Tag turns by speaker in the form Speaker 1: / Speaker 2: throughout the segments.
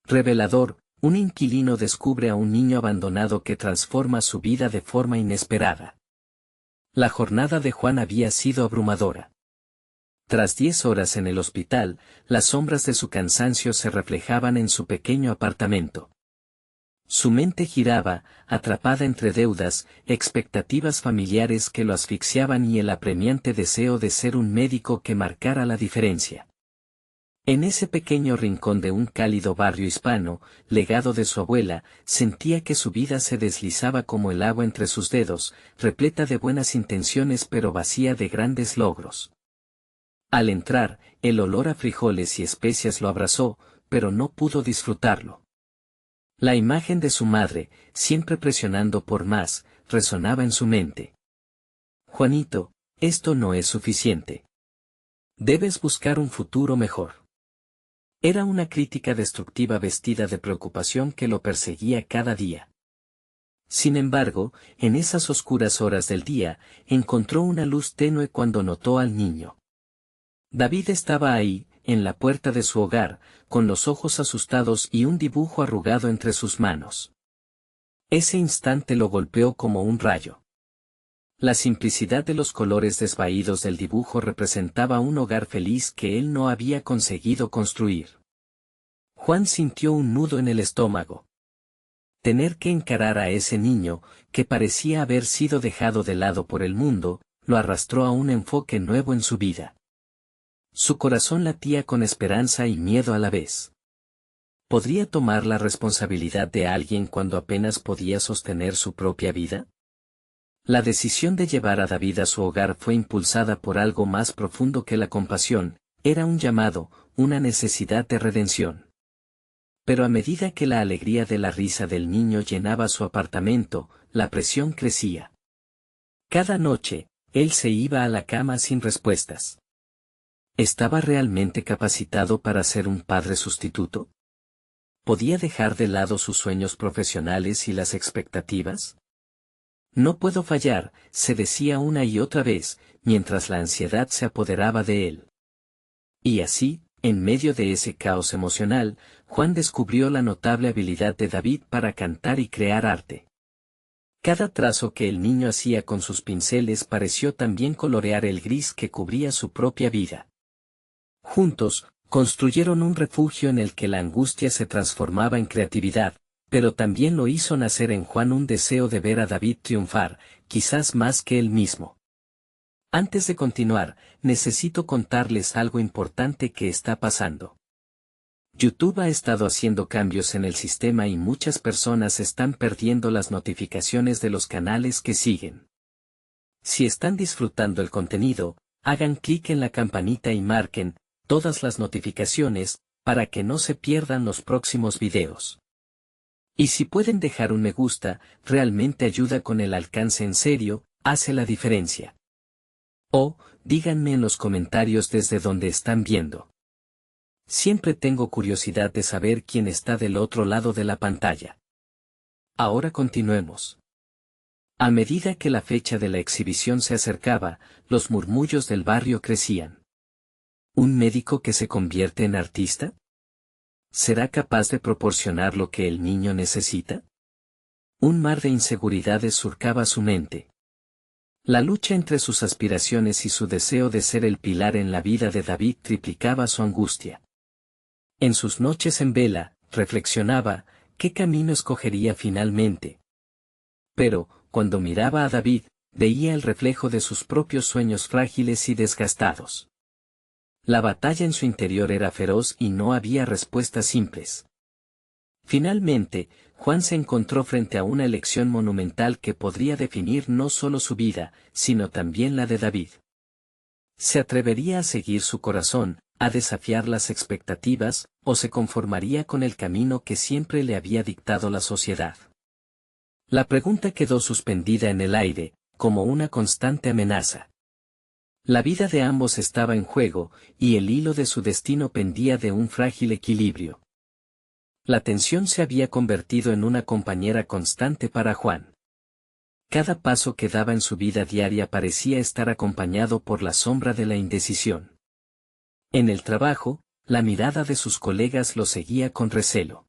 Speaker 1: Revelador, un inquilino descubre a un niño abandonado que transforma su vida de forma inesperada. La jornada de Juan había sido abrumadora. Tras 10 horas en el hospital, las sombras de su cansancio se reflejaban en su pequeño apartamento. Su mente giraba, atrapada entre deudas, expectativas familiares que lo asfixiaban y el apremiante deseo de ser un médico que marcara la diferencia. En ese pequeño rincón de un cálido barrio hispano, legado de su abuela, sentía que su vida se deslizaba como el agua entre sus dedos, repleta de buenas intenciones pero vacía de grandes logros. Al entrar, el olor a frijoles y especias lo abrazó, pero no pudo disfrutarlo. La imagen de su madre, siempre presionando por más, resonaba en su mente. Juanito, esto no es suficiente. Debes buscar un futuro mejor. Era una crítica destructiva vestida de preocupación que lo perseguía cada día. Sin embargo, en esas oscuras horas del día, encontró una luz tenue cuando notó al niño. David estaba ahí, en la puerta de su hogar, con los ojos asustados y un dibujo arrugado entre sus manos. Ese instante lo golpeó como un rayo. La simplicidad de los colores desvaídos del dibujo representaba un hogar feliz que él no había conseguido construir. Juan sintió un nudo en el estómago. Tener que encarar a ese niño, que parecía haber sido dejado de lado por el mundo, lo arrastró a un enfoque nuevo en su vida. Su corazón latía con esperanza y miedo a la vez. ¿Podría tomar la responsabilidad de alguien cuando apenas podía sostener su propia vida? La decisión de llevar a David a su hogar fue impulsada por algo más profundo que la compasión, era un llamado, una necesidad de redención. Pero a medida que la alegría de la risa del niño llenaba su apartamento, la presión crecía. Cada noche, él se iba a la cama sin respuestas. ¿Estaba realmente capacitado para ser un padre sustituto? ¿Podía dejar de lado sus sueños profesionales y las expectativas? No puedo fallar, se decía una y otra vez, mientras la ansiedad se apoderaba de él. Y así, en medio de ese caos emocional, Juan descubrió la notable habilidad de David para cantar y crear arte. Cada trazo que el niño hacía con sus pinceles pareció también colorear el gris que cubría su propia vida. Juntos, construyeron un refugio en el que la angustia se transformaba en creatividad, pero también lo hizo nacer en Juan un deseo de ver a David triunfar, quizás más que él mismo. Antes de continuar, necesito contarles algo importante que está pasando. YouTube ha estado haciendo cambios en el sistema y muchas personas están perdiendo las notificaciones de los canales que siguen. Si están disfrutando el contenido, hagan clic en la campanita y marquen todas las notificaciones, para que no se pierdan los próximos videos. Y si pueden dejar un me gusta, realmente ayuda con el alcance en serio, hace la diferencia. O, díganme en los comentarios desde donde están viendo. Siempre tengo curiosidad de saber quién está del otro lado de la pantalla. Ahora continuemos. A medida que la fecha de la exhibición se acercaba, los murmullos del barrio crecían. ¿Un médico que se convierte en artista? ¿Será capaz de proporcionar lo que el niño necesita? Un mar de inseguridades surcaba su mente. La lucha entre sus aspiraciones y su deseo de ser el pilar en la vida de David triplicaba su angustia. En sus noches en vela, reflexionaba, ¿qué camino escogería finalmente? Pero, cuando miraba a David, veía el reflejo de sus propios sueños frágiles y desgastados. La batalla en su interior era feroz y no había respuestas simples. Finalmente, Juan se encontró frente a una elección monumental que podría definir no solo su vida, sino también la de David. ¿Se atrevería a seguir su corazón, a desafiar las expectativas, o se conformaría con el camino que siempre le había dictado la sociedad? La pregunta quedó suspendida en el aire, como una constante amenaza. La vida de ambos estaba en juego, y el hilo de su destino pendía de un frágil equilibrio. La tensión se había convertido en una compañera constante para Juan. Cada paso que daba en su vida diaria parecía estar acompañado por la sombra de la indecisión. En el trabajo, la mirada de sus colegas lo seguía con recelo.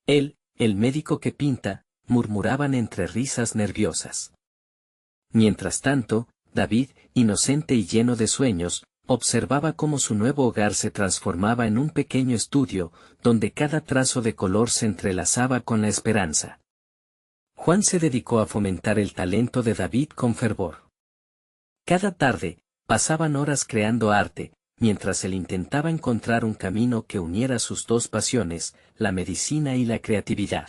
Speaker 1: Él, el médico que pinta, murmuraban entre risas nerviosas. Mientras tanto, David, inocente y lleno de sueños, observaba cómo su nuevo hogar se transformaba en un pequeño estudio, donde cada trazo de color se entrelazaba con la esperanza. Juan se dedicó a fomentar el talento de David con fervor. Cada tarde, pasaban horas creando arte, mientras él intentaba encontrar un camino que uniera sus dos pasiones, la medicina y la creatividad.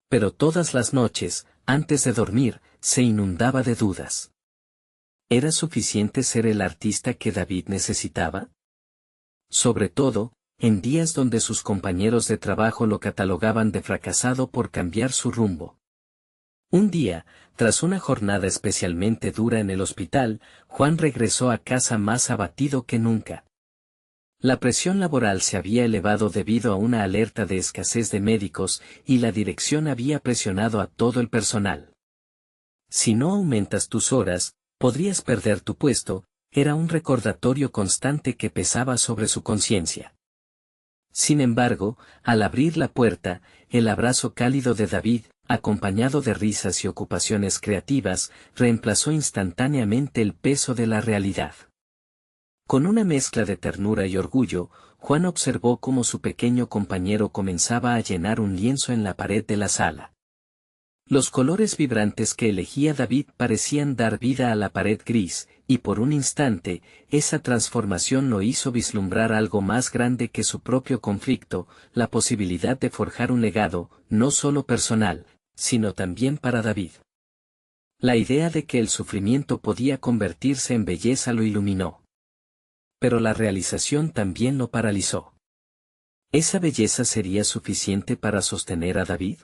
Speaker 1: Pero todas las noches, antes de dormir, se inundaba de dudas. ¿Era suficiente ser el artista que David necesitaba? Sobre todo, en días donde sus compañeros de trabajo lo catalogaban de fracasado por cambiar su rumbo. Un día, tras una jornada especialmente dura en el hospital, Juan regresó a casa más abatido que nunca. La presión laboral se había elevado debido a una alerta de escasez de médicos y la dirección había presionado a todo el personal. Si no aumentas tus horas, podrías perder tu puesto, era un recordatorio constante que pesaba sobre su conciencia. Sin embargo, al abrir la puerta, el abrazo cálido de David, acompañado de risas y ocupaciones creativas, reemplazó instantáneamente el peso de la realidad. Con una mezcla de ternura y orgullo, Juan observó cómo su pequeño compañero comenzaba a llenar un lienzo en la pared de la sala. Los colores vibrantes que elegía David parecían dar vida a la pared gris, y por un instante, esa transformación lo hizo vislumbrar algo más grande que su propio conflicto, la posibilidad de forjar un legado, no solo personal, sino también para David. La idea de que el sufrimiento podía convertirse en belleza lo iluminó. Pero la realización también lo paralizó. ¿Esa belleza sería suficiente para sostener a David?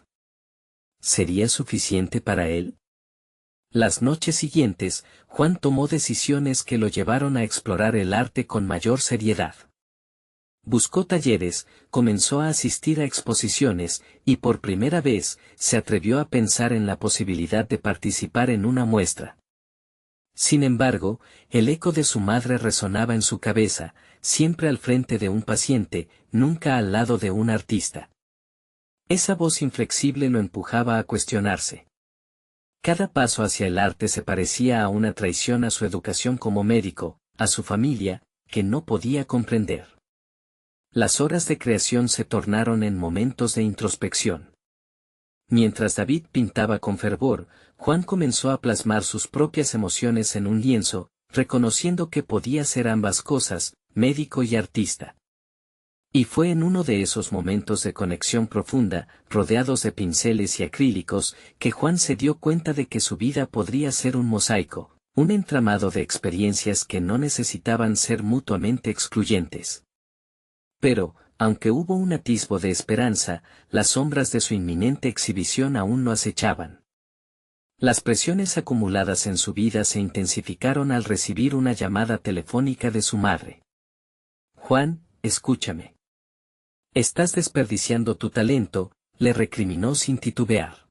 Speaker 1: ¿Sería suficiente para él? Las noches siguientes, Juan tomó decisiones que lo llevaron a explorar el arte con mayor seriedad. Buscó talleres, comenzó a asistir a exposiciones, y por primera vez, se atrevió a pensar en la posibilidad de participar en una muestra. Sin embargo, el eco de su madre resonaba en su cabeza, siempre al frente de un paciente, nunca al lado de un artista. Esa voz inflexible lo empujaba a cuestionarse. Cada paso hacia el arte se parecía a una traición a su educación como médico, a su familia, que no podía comprender. Las horas de creación se tornaron en momentos de introspección. Mientras David pintaba con fervor, Juan comenzó a plasmar sus propias emociones en un lienzo, reconociendo que podía ser ambas cosas, médico y artista. Y fue en uno de esos momentos de conexión profunda, rodeados de pinceles y acrílicos, que Juan se dio cuenta de que su vida podría ser un mosaico, un entramado de experiencias que no necesitaban ser mutuamente excluyentes. Pero, aunque hubo un atisbo de esperanza, las sombras de su inminente exhibición aún lo acechaban. Las presiones acumuladas en su vida se intensificaron al recibir una llamada telefónica de su madre. Juan, escúchame. Estás desperdiciando tu talento, le recriminó sin titubear.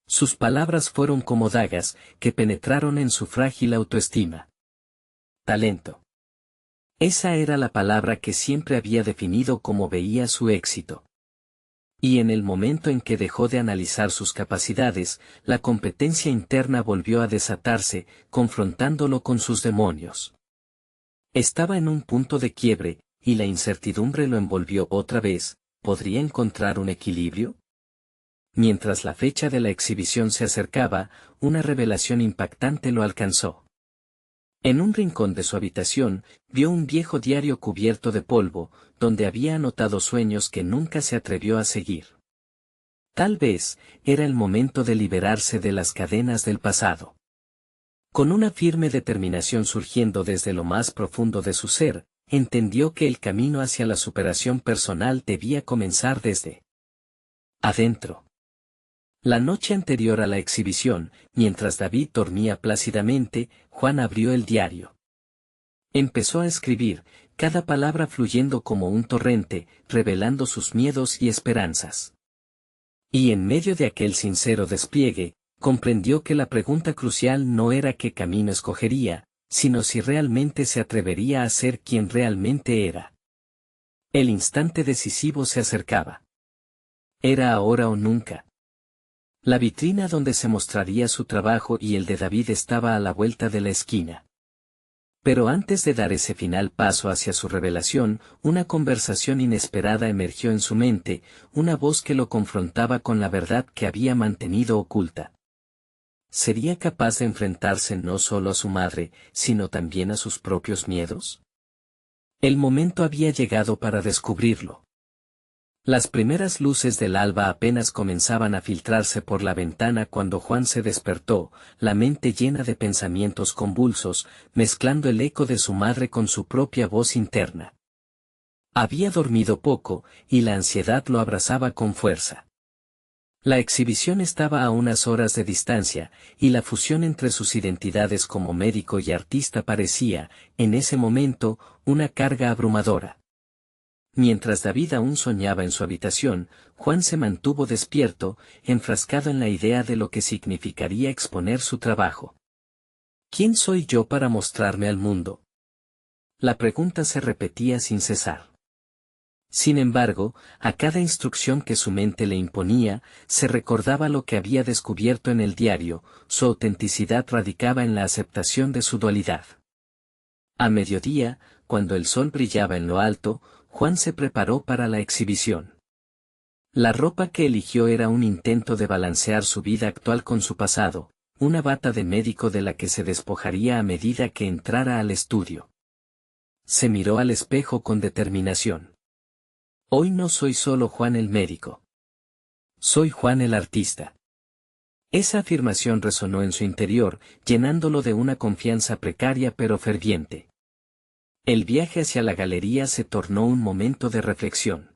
Speaker 1: Sus palabras fueron como dagas, que penetraron en su frágil autoestima. Talento. Esa era la palabra que siempre había definido cómo veía su éxito. Y en el momento en que dejó de analizar sus capacidades, la competencia interna volvió a desatarse, confrontándolo con sus demonios. Estaba en un punto de quiebre, y la incertidumbre lo envolvió otra vez. ¿Podría encontrar un equilibrio? Mientras la fecha de la exhibición se acercaba, una revelación impactante lo alcanzó. En un rincón de su habitación, vio un viejo diario cubierto de polvo, donde había anotado sueños que nunca se atrevió a seguir. Tal vez, era el momento de liberarse de las cadenas del pasado. Con una firme determinación surgiendo desde lo más profundo de su ser, entendió que el camino hacia la superación personal debía comenzar desde adentro. La noche anterior a la exhibición, mientras David dormía plácidamente, Juan abrió el diario. Empezó a escribir, cada palabra fluyendo como un torrente, revelando sus miedos y esperanzas. Y en medio de aquel sincero despliegue, comprendió que la pregunta crucial no era qué camino escogería, sino si realmente se atrevería a ser quien realmente era. El instante decisivo se acercaba. Era ahora o nunca. La vitrina donde se mostraría su trabajo y el de David estaba a la vuelta de la esquina. Pero antes de dar ese final paso hacia su revelación, una conversación inesperada emergió en su mente, una voz que lo confrontaba con la verdad que había mantenido oculta. ¿Sería capaz de enfrentarse no solo a su madre, sino también a sus propios miedos? El momento había llegado para descubrirlo. Las primeras luces del alba apenas comenzaban a filtrarse por la ventana cuando Juan se despertó, la mente llena de pensamientos convulsos, mezclando el eco de su madre con su propia voz interna. Había dormido poco, y la ansiedad lo abrazaba con fuerza. La exhibición estaba a unas horas de distancia, y la fusión entre sus identidades como médico y artista parecía, en ese momento, una carga abrumadora. Mientras David aún soñaba en su habitación, Juan se mantuvo despierto, enfrascado en la idea de lo que significaría exponer su trabajo. ¿Quién soy yo para mostrarme al mundo? La pregunta se repetía sin cesar. Sin embargo, a cada instrucción que su mente le imponía, se recordaba lo que había descubierto en el diario, su autenticidad radicaba en la aceptación de su dualidad. A mediodía, cuando el sol brillaba en lo alto, Juan se preparó para la exhibición. La ropa que eligió era un intento de balancear su vida actual con su pasado, una bata de médico de la que se despojaría a medida que entrara al estudio. Se miró al espejo con determinación. Hoy no soy solo Juan el médico. Soy Juan el artista. Esa afirmación resonó en su interior, llenándolo de una confianza precaria pero ferviente. El viaje hacia la galería se tornó un momento de reflexión.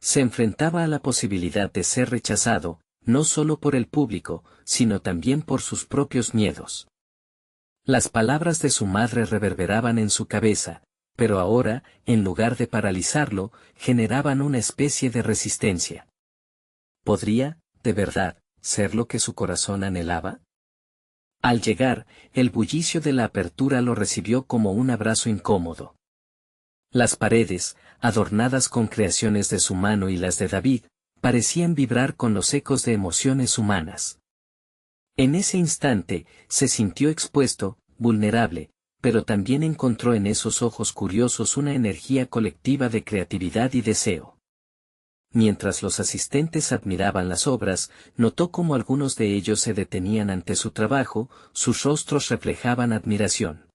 Speaker 1: Se enfrentaba a la posibilidad de ser rechazado, no solo por el público, sino también por sus propios miedos. Las palabras de su madre reverberaban en su cabeza, pero ahora, en lugar de paralizarlo, generaban una especie de resistencia. ¿Podría, de verdad, ser lo que su corazón anhelaba? Al llegar, el bullicio de la apertura lo recibió como un abrazo incómodo. Las paredes, adornadas con creaciones de su mano y las de David, parecían vibrar con los ecos de emociones humanas. En ese instante, se sintió expuesto, vulnerable, pero también encontró en esos ojos curiosos una energía colectiva de creatividad y deseo. Mientras los asistentes admiraban las obras, notó cómo algunos de ellos se detenían ante su trabajo, sus rostros reflejaban admiración.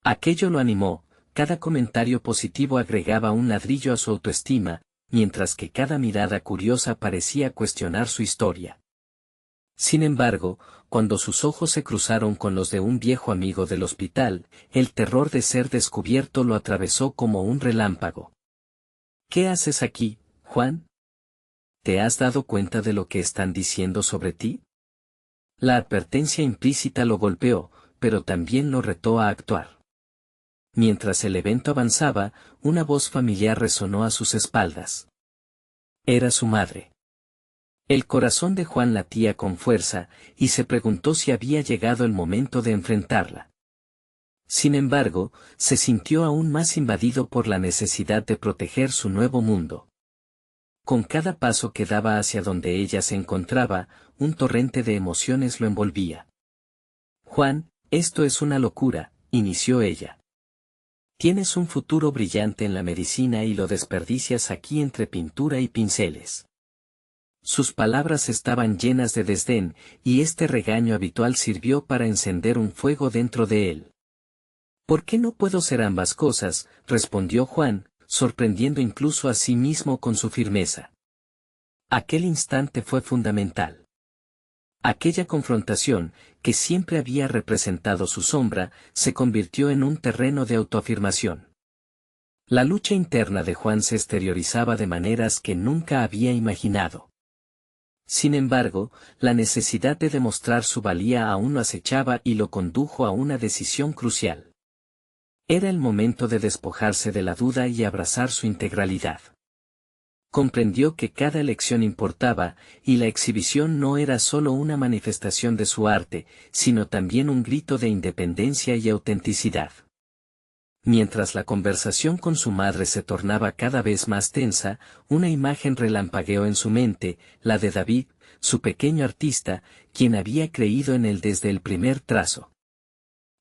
Speaker 1: Aquello lo animó, cada comentario positivo agregaba un ladrillo a su autoestima, mientras que cada mirada curiosa parecía cuestionar su historia. Sin embargo, cuando sus ojos se cruzaron con los de un viejo amigo del hospital, el terror de ser descubierto lo atravesó como un relámpago. ¿Qué haces aquí, Juan? ¿Te has dado cuenta de lo que están diciendo sobre ti? La advertencia implícita lo golpeó, pero también lo retó a actuar. Mientras el evento avanzaba, una voz familiar resonó a sus espaldas. Era su madre. El corazón de Juan latía con fuerza, y se preguntó si había llegado el momento de enfrentarla. Sin embargo, se sintió aún más invadido por la necesidad de proteger su nuevo mundo. Con cada paso que daba hacia donde ella se encontraba, un torrente de emociones lo envolvía. Juan, esto es una locura, inició ella. Tienes un futuro brillante en la medicina y lo desperdicias aquí entre pintura y pinceles. Sus palabras estaban llenas de desdén, y este regaño habitual sirvió para encender un fuego dentro de él. ¿Por qué no puedo ser ambas cosas?, respondió Juan, sorprendiendo incluso a sí mismo con su firmeza. Aquel instante fue fundamental. Aquella confrontación, que siempre había representado su sombra, se convirtió en un terreno de autoafirmación. La lucha interna de Juan se exteriorizaba de maneras que nunca había imaginado. Sin embargo, la necesidad de demostrar su valía aún lo acechaba y lo condujo a una decisión crucial. Era el momento de despojarse de la duda y abrazar su integralidad. Comprendió que cada elección importaba, y la exhibición no era solo una manifestación de su arte, sino también un grito de independencia y autenticidad. Mientras la conversación con su madre se tornaba cada vez más tensa, una imagen relampagueó en su mente, la de David, su pequeño artista, quien había creído en él desde el primer trazo.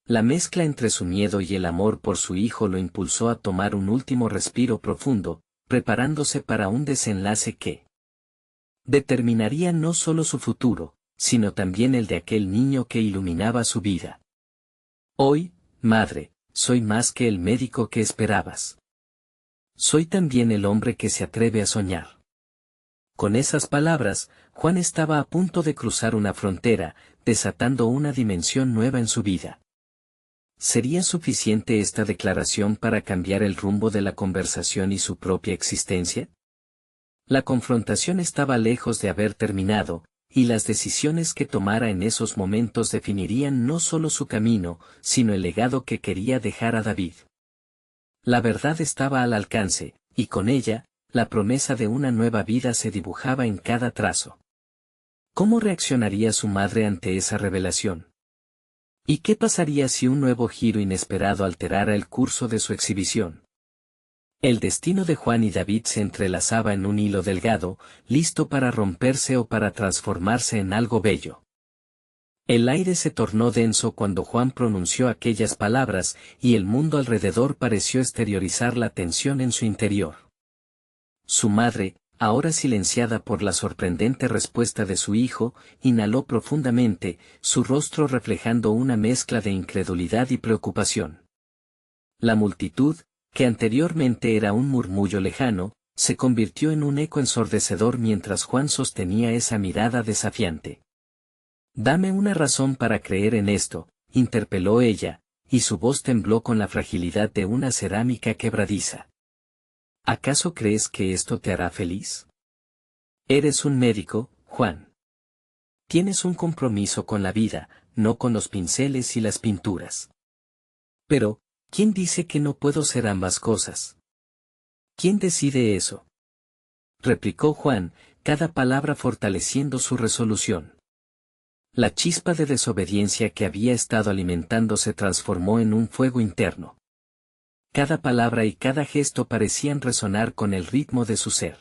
Speaker 1: La mezcla entre su miedo y el amor por su hijo lo impulsó a tomar un último respiro profundo, preparándose para un desenlace que determinaría no solo su futuro, sino también el de aquel niño que iluminaba su vida. Hoy, madre, soy más que el médico que esperabas. Soy también el hombre que se atreve a soñar. Con esas palabras, Juan estaba a punto de cruzar una frontera, desatando una dimensión nueva en su vida. ¿Sería suficiente esta declaración para cambiar el rumbo de la conversación y su propia existencia? La confrontación estaba lejos de haber terminado, y las decisiones que tomara en esos momentos definirían no solo su camino, sino el legado que quería dejar a David. La verdad estaba al alcance, y con ella, la promesa de una nueva vida se dibujaba en cada trazo. ¿Cómo reaccionaría su madre ante esa revelación? ¿Y qué pasaría si un nuevo giro inesperado alterara el curso de su exhibición? El destino de Juan y David se entrelazaba en un hilo delgado, listo para romperse o para transformarse en algo bello. El aire se tornó denso cuando Juan pronunció aquellas palabras, y el mundo alrededor pareció exteriorizar la tensión en su interior. Su madre, ahora silenciada por la sorprendente respuesta de su hijo, inhaló profundamente, su rostro reflejando una mezcla de incredulidad y preocupación. La multitud, que anteriormente era un murmullo lejano, se convirtió en un eco ensordecedor mientras Juan sostenía esa mirada desafiante. «Dame una razón para creer en esto», interpeló ella, y su voz tembló con la fragilidad de una cerámica quebradiza. ¿Acaso crees que esto te hará feliz? Eres un médico, Juan. Tienes un compromiso con la vida, no con los pinceles y las pinturas. Pero, ¿quién dice que no puedo ser ambas cosas? ¿Quién decide eso? Replicó Juan, cada palabra fortaleciendo su resolución. La chispa de desobediencia que había estado alimentando se transformó en un fuego interno. Cada palabra y cada gesto parecían resonar con el ritmo de su ser.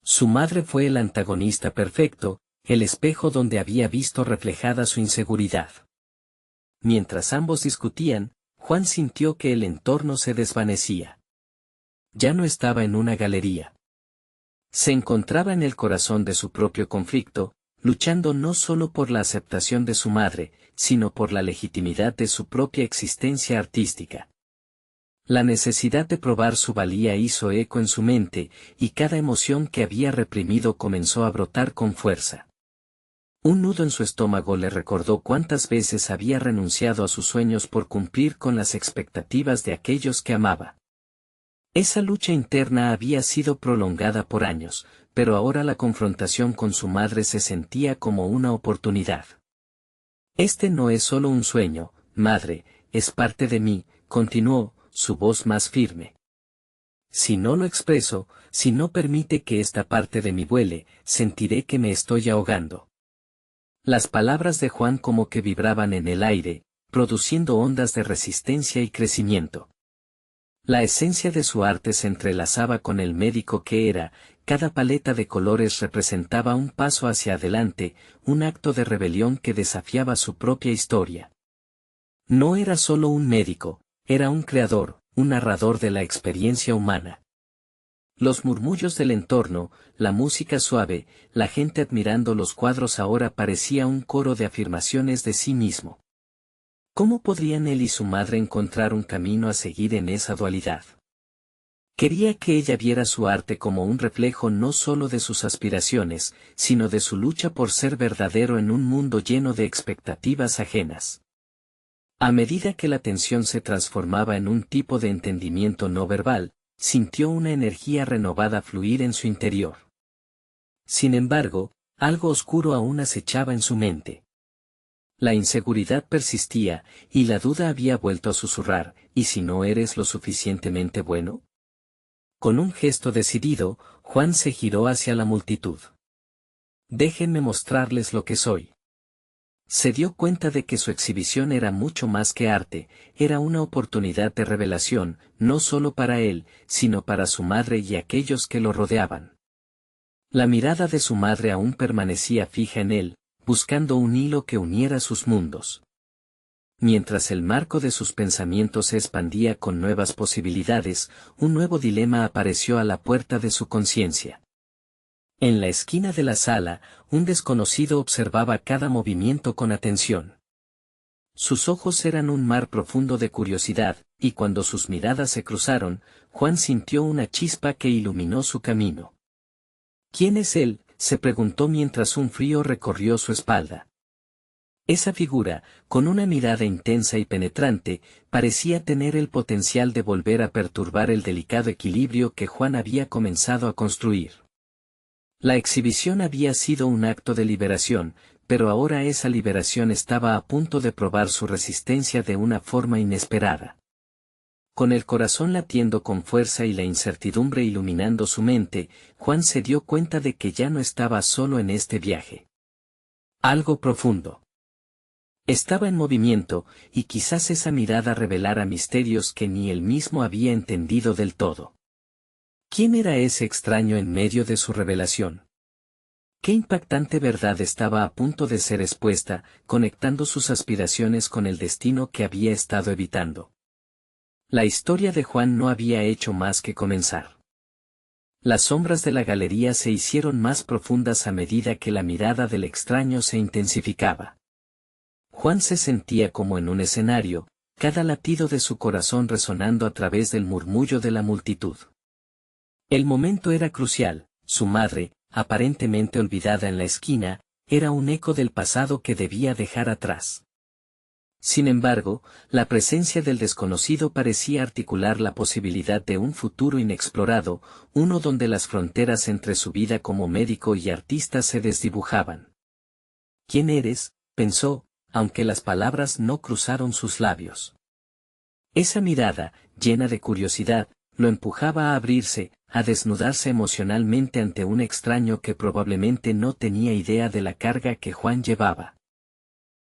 Speaker 1: Su madre fue el antagonista perfecto, el espejo donde había visto reflejada su inseguridad. Mientras ambos discutían, Juan sintió que el entorno se desvanecía. Ya no estaba en una galería. Se encontraba en el corazón de su propio conflicto, luchando no solo por la aceptación de su madre, sino por la legitimidad de su propia existencia artística. La necesidad de probar su valía hizo eco en su mente, y cada emoción que había reprimido comenzó a brotar con fuerza. Un nudo en su estómago le recordó cuántas veces había renunciado a sus sueños por cumplir con las expectativas de aquellos que amaba. Esa lucha interna había sido prolongada por años, pero ahora la confrontación con su madre se sentía como una oportunidad. Este no es solo un sueño, madre, es parte de mí, continuó, su voz más firme. Si no lo expreso, si no permite que esta parte de mí vuele, sentiré que me estoy ahogando. Las palabras de Juan como que vibraban en el aire, produciendo ondas de resistencia y crecimiento. La esencia de su arte se entrelazaba con el médico que era, cada paleta de colores representaba un paso hacia adelante, un acto de rebelión que desafiaba su propia historia. No era solo un médico, era un creador, un narrador de la experiencia humana. Los murmullos del entorno, la música suave, la gente admirando los cuadros ahora parecía un coro de afirmaciones de sí mismo. ¿Cómo podrían él y su madre encontrar un camino a seguir en esa dualidad? Quería que ella viera su arte como un reflejo no solo de sus aspiraciones, sino de su lucha por ser verdadero en un mundo lleno de expectativas ajenas. A medida que la tensión se transformaba en un tipo de entendimiento no verbal, sintió una energía renovada fluir en su interior. Sin embargo, algo oscuro aún acechaba en su mente. La inseguridad persistía, y la duda había vuelto a susurrar, ¿y si no eres lo suficientemente bueno? Con un gesto decidido, Juan se giró hacia la multitud. Déjenme mostrarles lo que soy. Se dio cuenta de que su exhibición era mucho más que arte, era una oportunidad de revelación, no solo para él, sino para su madre y aquellos que lo rodeaban. La mirada de su madre aún permanecía fija en él, buscando un hilo que uniera sus mundos. Mientras el marco de sus pensamientos se expandía con nuevas posibilidades, un nuevo dilema apareció a la puerta de su conciencia. En la esquina de la sala, un desconocido observaba cada movimiento con atención. Sus ojos eran un mar profundo de curiosidad, y cuando sus miradas se cruzaron, Juan sintió una chispa que iluminó su camino. ¿Quién es él?, se preguntó mientras un frío recorrió su espalda. Esa figura, con una mirada intensa y penetrante, parecía tener el potencial de volver a perturbar el delicado equilibrio que Juan había comenzado a construir. La exhibición había sido un acto de liberación, pero ahora esa liberación estaba a punto de probar su resistencia de una forma inesperada. Con el corazón latiendo con fuerza y la incertidumbre iluminando su mente, Juan se dio cuenta de que ya no estaba solo en este viaje. Algo profundo estaba en movimiento, y quizás esa mirada revelara misterios que ni él mismo había entendido del todo. ¿Quién era ese extraño en medio de su revelación? ¿Qué impactante verdad estaba a punto de ser expuesta, conectando sus aspiraciones con el destino que había estado evitando? La historia de Juan no había hecho más que comenzar. Las sombras de la galería se hicieron más profundas a medida que la mirada del extraño se intensificaba. Juan se sentía como en un escenario, cada latido de su corazón resonando a través del murmullo de la multitud. El momento era crucial, su madre, aparentemente olvidada en la esquina, era un eco del pasado que debía dejar atrás. Sin embargo, la presencia del desconocido parecía articular la posibilidad de un futuro inexplorado, uno donde las fronteras entre su vida como médico y artista se desdibujaban. ¿Quién eres?, pensó, aunque las palabras no cruzaron sus labios. Esa mirada, llena de curiosidad, lo empujaba a abrirse, a desnudarse emocionalmente ante un extraño que probablemente no tenía idea de la carga que Juan llevaba.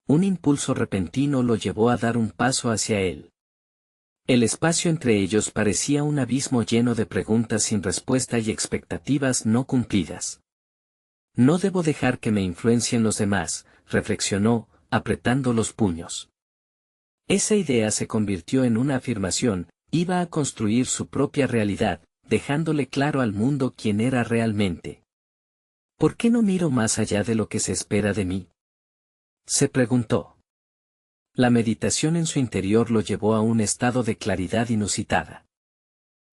Speaker 1: Un impulso repentino lo llevó a dar un paso hacia él. El espacio entre ellos parecía un abismo lleno de preguntas sin respuesta y expectativas no cumplidas. No debo dejar que me influencien los demás, reflexionó, apretando los puños. Esa idea se convirtió en una afirmación, iba a construir su propia realidad, dejándole claro al mundo quién era realmente. ¿Por qué no miro más allá de lo que se espera de mí?, se preguntó. La meditación en su interior lo llevó a un estado de claridad inusitada.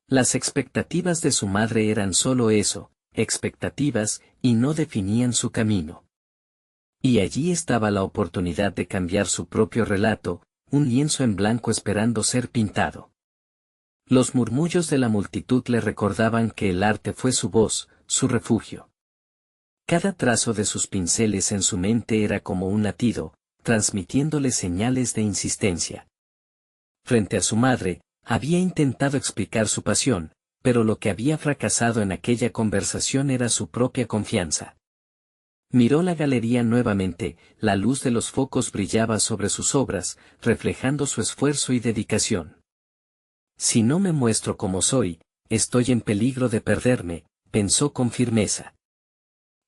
Speaker 1: Las expectativas de su madre eran solo eso, expectativas, y no definían su camino. Y allí estaba la oportunidad de cambiar su propio relato, un lienzo en blanco esperando ser pintado. Los murmullos de la multitud le recordaban que el arte fue su voz, su refugio. Cada trazo de sus pinceles en su mente era como un latido, transmitiéndole señales de insistencia. Frente a su madre, había intentado explicar su pasión, pero lo que había fracasado en aquella conversación era su propia confianza. Miró la galería nuevamente, la luz de los focos brillaba sobre sus obras, reflejando su esfuerzo y dedicación. Si no me muestro como soy, estoy en peligro de perderme, pensó con firmeza.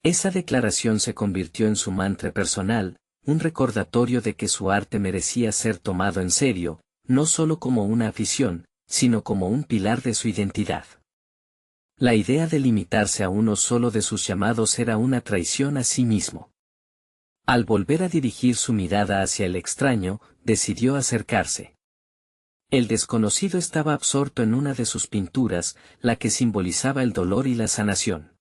Speaker 1: Esa declaración se convirtió en su mantra personal, un recordatorio de que su arte merecía ser tomado en serio, no solo como una afición, sino como un pilar de su identidad. La idea de limitarse a uno solo de sus llamados era una traición a sí mismo. Al volver a dirigir su mirada hacia el extraño, decidió acercarse. El desconocido estaba absorto en una de sus pinturas, la que simbolizaba el dolor y la sanación.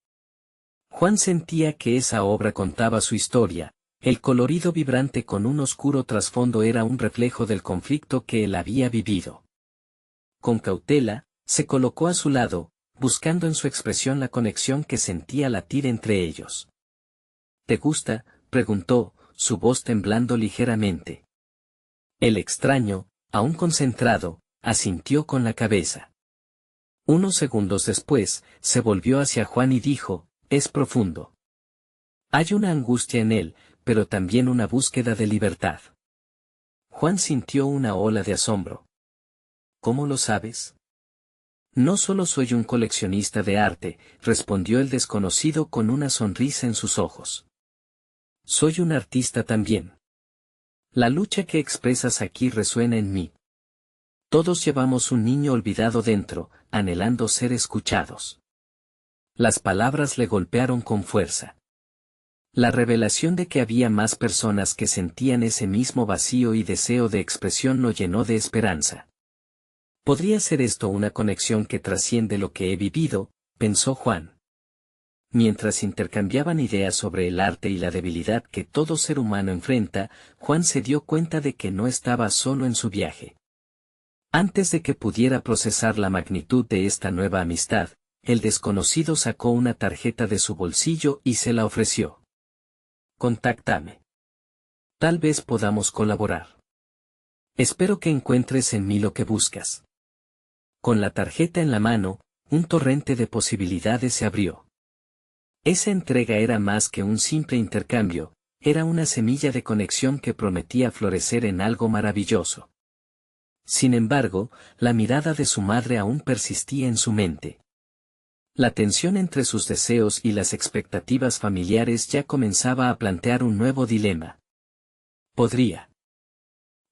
Speaker 1: Juan sentía que esa obra contaba su historia, el colorido vibrante con un oscuro trasfondo era un reflejo del conflicto que él había vivido. Con cautela, se colocó a su lado, buscando en su expresión la conexión que sentía latir entre ellos. ¿Te gusta?, preguntó, su voz temblando ligeramente. El extraño, aún concentrado, asintió con la cabeza. Unos segundos después, se volvió hacia Juan y dijo, es profundo. Hay una angustia en él, pero también una búsqueda de libertad. Juan sintió una ola de asombro. ¿Cómo lo sabes? No solo soy un coleccionista de arte, respondió el desconocido con una sonrisa en sus ojos. Soy un artista también. La lucha que expresas aquí resuena en mí. Todos llevamos un niño olvidado dentro, anhelando ser escuchados. Las palabras le golpearon con fuerza. La revelación de que había más personas que sentían ese mismo vacío y deseo de expresión lo llenó de esperanza. ¿Podría ser esto una conexión que trasciende lo que he vivido?, pensó Juan. Mientras intercambiaban ideas sobre el arte y la debilidad que todo ser humano enfrenta, Juan se dio cuenta de que no estaba solo en su viaje. Antes de que pudiera procesar la magnitud de esta nueva amistad, el desconocido sacó una tarjeta de su bolsillo y se la ofreció. Contáctame. Tal vez podamos colaborar. Espero que encuentres en mí lo que buscas. Con la tarjeta en la mano, un torrente de posibilidades se abrió. Esa entrega era más que un simple intercambio, era una semilla de conexión que prometía florecer en algo maravilloso. Sin embargo, la mirada de su madre aún persistía en su mente. La tensión entre sus deseos y las expectativas familiares ya comenzaba a plantear un nuevo dilema. ¿Podría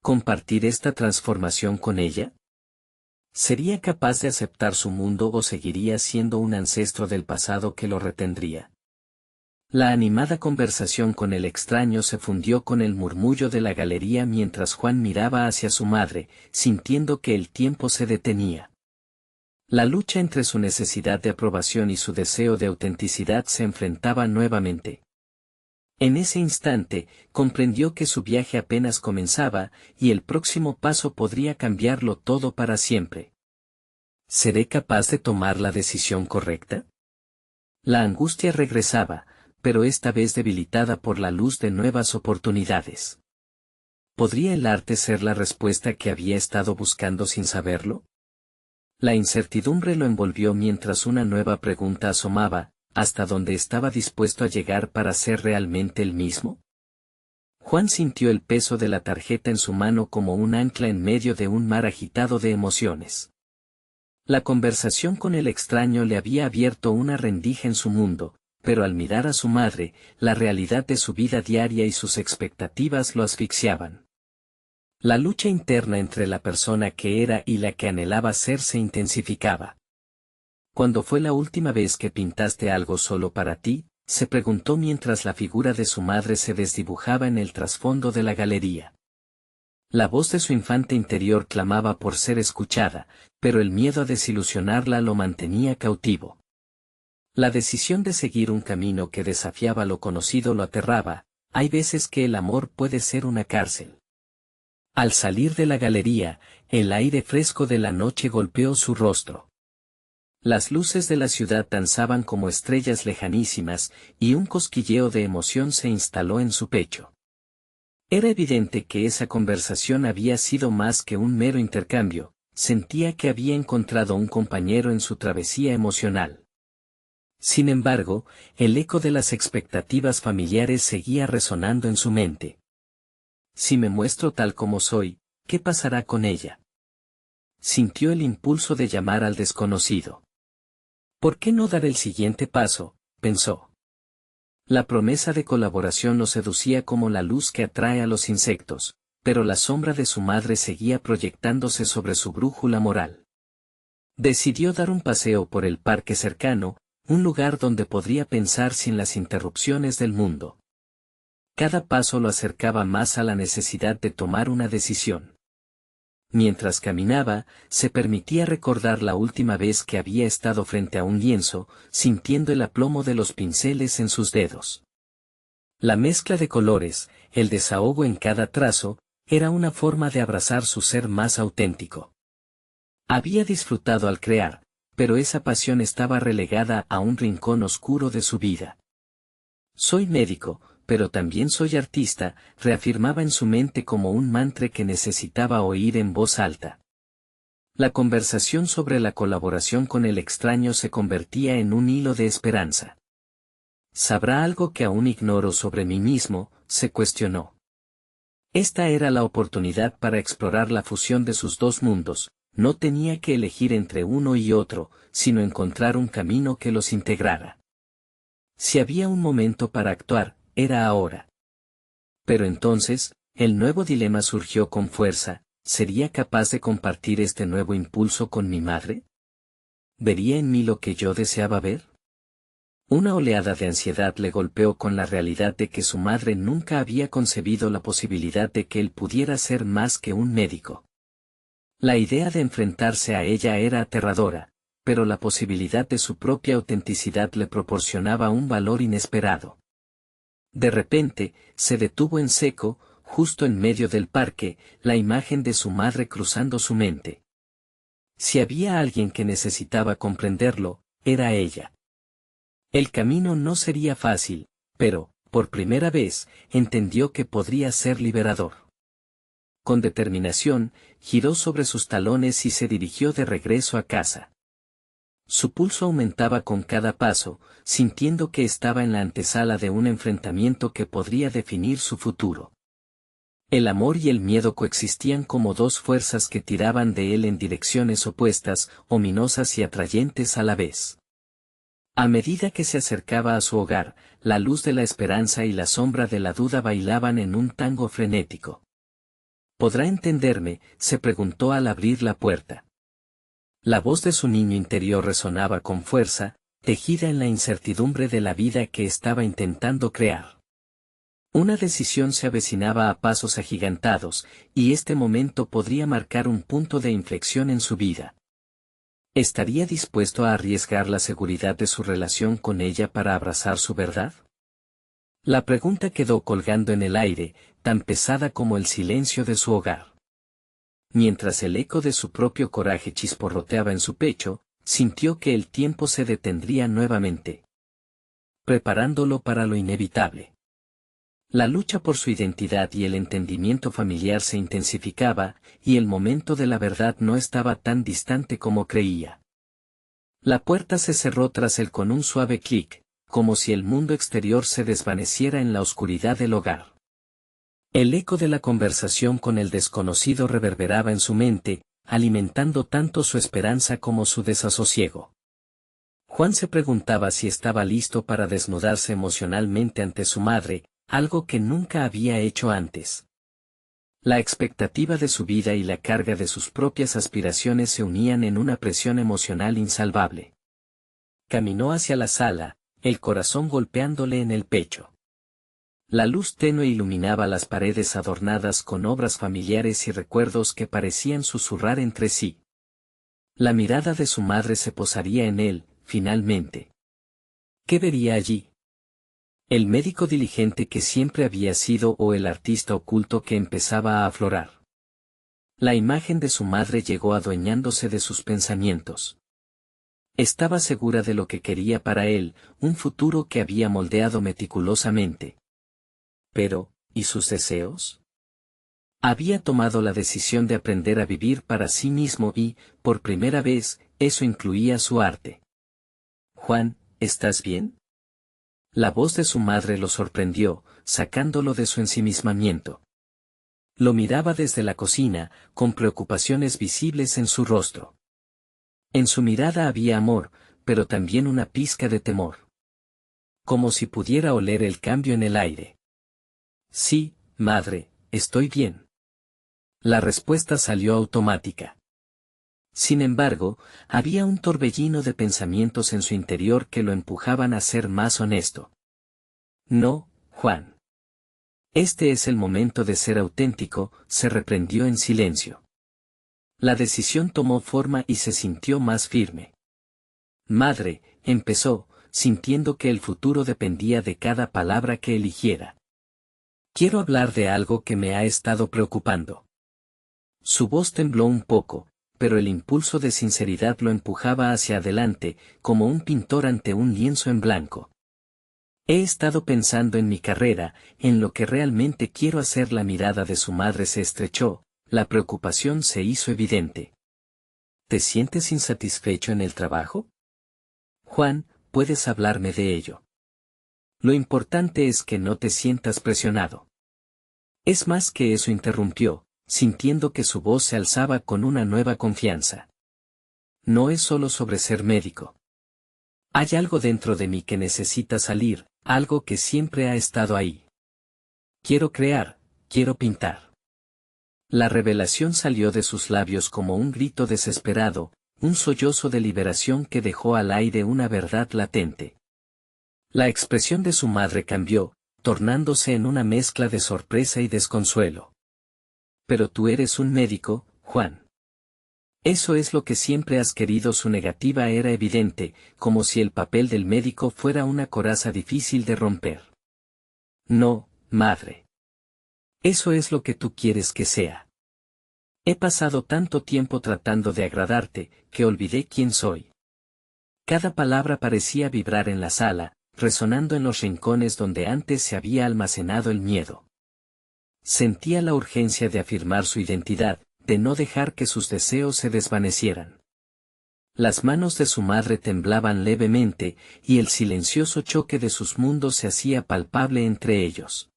Speaker 1: compartir esta transformación con ella? ¿Sería capaz de aceptar su mundo o seguiría siendo un ancestro del pasado que lo retendría? La animada conversación con el extraño se fundió con el murmullo de la galería mientras Juan miraba hacia su madre, sintiendo que el tiempo se detenía. La lucha entre su necesidad de aprobación y su deseo de autenticidad se enfrentaba nuevamente. En ese instante, comprendió que su viaje apenas comenzaba, y el próximo paso podría cambiarlo todo para siempre. ¿Seré capaz de tomar la decisión correcta? La angustia regresaba, pero esta vez debilitada por la luz de nuevas oportunidades. ¿Podría el arte ser la respuesta que había estado buscando sin saberlo? La incertidumbre lo envolvió mientras una nueva pregunta asomaba, ¿hasta dónde estaba dispuesto a llegar para ser realmente el mismo? Juan sintió el peso de la tarjeta en su mano como un ancla en medio de un mar agitado de emociones. La conversación con el extraño le había abierto una rendija en su mundo, pero al mirar a su madre, la realidad de su vida diaria y sus expectativas lo asfixiaban. La lucha interna entre la persona que era y la que anhelaba ser se intensificaba. ¿Cuándo fue la última vez que pintaste algo solo para ti?, se preguntó mientras la figura de su madre se desdibujaba en el trasfondo de la galería. La voz de su infante interior clamaba por ser escuchada, pero el miedo a desilusionarla lo mantenía cautivo. La decisión de seguir un camino que desafiaba lo conocido lo aterraba. Hay veces que el amor puede ser una cárcel. Al salir de la galería, el aire fresco de la noche golpeó su rostro. Las luces de la ciudad danzaban como estrellas lejanísimas, y un cosquilleo de emoción se instaló en su pecho. Era evidente que esa conversación había sido más que un mero intercambio, sentía que había encontrado un compañero en su travesía emocional. Sin embargo, el eco de las expectativas familiares seguía resonando en su mente. Si me muestro tal como soy, ¿qué pasará con ella? Sintió el impulso de llamar al desconocido. ¿Por qué no dar el siguiente paso?, pensó. La promesa de colaboración lo seducía como la luz que atrae a los insectos, pero la sombra de su madre seguía proyectándose sobre su brújula moral. Decidió dar un paseo por el parque cercano, un lugar donde podría pensar sin las interrupciones del mundo. Cada paso lo acercaba más a la necesidad de tomar una decisión. Mientras caminaba, se permitía recordar la última vez que había estado frente a un lienzo, sintiendo el aplomo de los pinceles en sus dedos. La mezcla de colores, el desahogo en cada trazo, era una forma de abrazar su ser más auténtico. Había disfrutado al crear, pero esa pasión estaba relegada a un rincón oscuro de su vida. Soy médico, pero también soy artista, reafirmaba en su mente como un mantra que necesitaba oír en voz alta. La conversación sobre la colaboración con el extraño se convertía en un hilo de esperanza. ¿Sabrá algo que aún ignoro sobre mí mismo?, se cuestionó. Esta era la oportunidad para explorar la fusión de sus dos mundos. No tenía que elegir entre uno y otro, sino encontrar un camino que los integrara. Si había un momento para actuar, era ahora. Pero entonces, el nuevo dilema surgió con fuerza: ¿sería capaz de compartir este nuevo impulso con mi madre? ¿Vería en mí lo que yo deseaba ver? Una oleada de ansiedad le golpeó con la realidad de que su madre nunca había concebido la posibilidad de que él pudiera ser más que un médico. La idea de enfrentarse a ella era aterradora, pero la posibilidad de su propia autenticidad le proporcionaba un valor inesperado. De repente, se detuvo en seco, justo en medio del parque, la imagen de su madre cruzando su mente. Si había alguien que necesitaba comprenderlo, era ella. El camino no sería fácil, pero, por primera vez, entendió que podría ser liberador. Con determinación, giró sobre sus talones y se dirigió de regreso a casa. Su pulso aumentaba con cada paso, sintiendo que estaba en la antesala de un enfrentamiento que podría definir su futuro. El amor y el miedo coexistían como dos fuerzas que tiraban de él en direcciones opuestas, ominosas y atrayentes a la vez. A medida que se acercaba a su hogar, la luz de la esperanza y la sombra de la duda bailaban en un tango frenético. ¿Podrá entenderme?, se preguntó al abrir la puerta. La voz de su niño interior resonaba con fuerza, tejida en la incertidumbre de la vida que estaba intentando crear. Una decisión se avecinaba a pasos agigantados, y este momento podría marcar un punto de inflexión en su vida. ¿Estaría dispuesto a arriesgar la seguridad de su relación con ella para abrazar su verdad? La pregunta quedó colgando en el aire, tan pesada como el silencio de su hogar. Mientras el eco de su propio coraje chisporroteaba en su pecho, sintió que el tiempo se detendría nuevamente, preparándolo para lo inevitable. La lucha por su identidad y el entendimiento familiar se intensificaba, y el momento de la verdad no estaba tan distante como creía. La puerta se cerró tras él con un suave clic, como si el mundo exterior se desvaneciera en la oscuridad del hogar. El eco de la conversación con el desconocido reverberaba en su mente, alimentando tanto su esperanza como su desasosiego. Juan se preguntaba si estaba listo para desnudarse emocionalmente ante su madre, algo que nunca había hecho antes. La expectativa de su vida y la carga de sus propias aspiraciones se unían en una presión emocional insalvable. Caminó hacia la sala, el corazón golpeándole en el pecho. La luz tenue iluminaba las paredes adornadas con obras familiares y recuerdos que parecían susurrar entre sí. La mirada de su madre se posaría en él, finalmente. ¿Qué vería allí? ¿El médico diligente que siempre había sido o el artista oculto que empezaba a aflorar? La imagen de su madre llegó adueñándose de sus pensamientos. Estaba segura de lo que quería para él, un futuro que había moldeado meticulosamente. Pero, ¿y sus deseos? Había tomado la decisión de aprender a vivir para sí mismo y, por primera vez, eso incluía su arte. Juan, ¿estás bien? La voz de su madre lo sorprendió, sacándolo de su ensimismamiento. Lo miraba desde la cocina, con preocupaciones visibles en su rostro. En su mirada había amor, pero también una pizca de temor. Como si pudiera oler el cambio en el aire. Sí, madre, estoy bien. La respuesta salió automática. Sin embargo, había un torbellino de pensamientos en su interior que lo empujaban a ser más honesto. No, Juan. Este es el momento de ser auténtico, se reprendió en silencio. La decisión tomó forma y se sintió más firme. Madre, empezó, sintiendo que el futuro dependía de cada palabra que eligiera. Quiero hablar de algo que me ha estado preocupando. Su voz tembló un poco, pero el impulso de sinceridad lo empujaba hacia adelante, como un pintor ante un lienzo en blanco. He estado pensando en mi carrera, en lo que realmente quiero hacer. La mirada de su madre se estrechó, la preocupación se hizo evidente. ¿Te sientes insatisfecho en el trabajo? Juan, ¿puedes hablarme de ello? Lo importante es que no te sientas presionado. Es más que eso, interrumpió, sintiendo que su voz se alzaba con una nueva confianza. No es solo sobre ser médico. Hay algo dentro de mí que necesita salir, algo que siempre ha estado ahí. Quiero crear, quiero pintar. La revelación salió de sus labios como un grito desesperado, un sollozo de liberación que dejó al aire una verdad latente. La expresión de su madre cambió, tornándose en una mezcla de sorpresa y desconsuelo. Pero tú eres un médico, Juan. Eso es lo que siempre has querido. Su negativa era evidente, como si el papel del médico fuera una coraza difícil de romper. No, madre. Eso es lo que tú quieres que sea. He pasado tanto tiempo tratando de agradarte, que olvidé quién soy. Cada palabra parecía vibrar en la sala, resonando en los rincones donde antes se había almacenado el miedo. Sentía la urgencia de afirmar su identidad, de no dejar que sus deseos se desvanecieran. Las manos de su madre temblaban levemente, y el silencioso choque de sus mundos se hacía palpable entre ellos.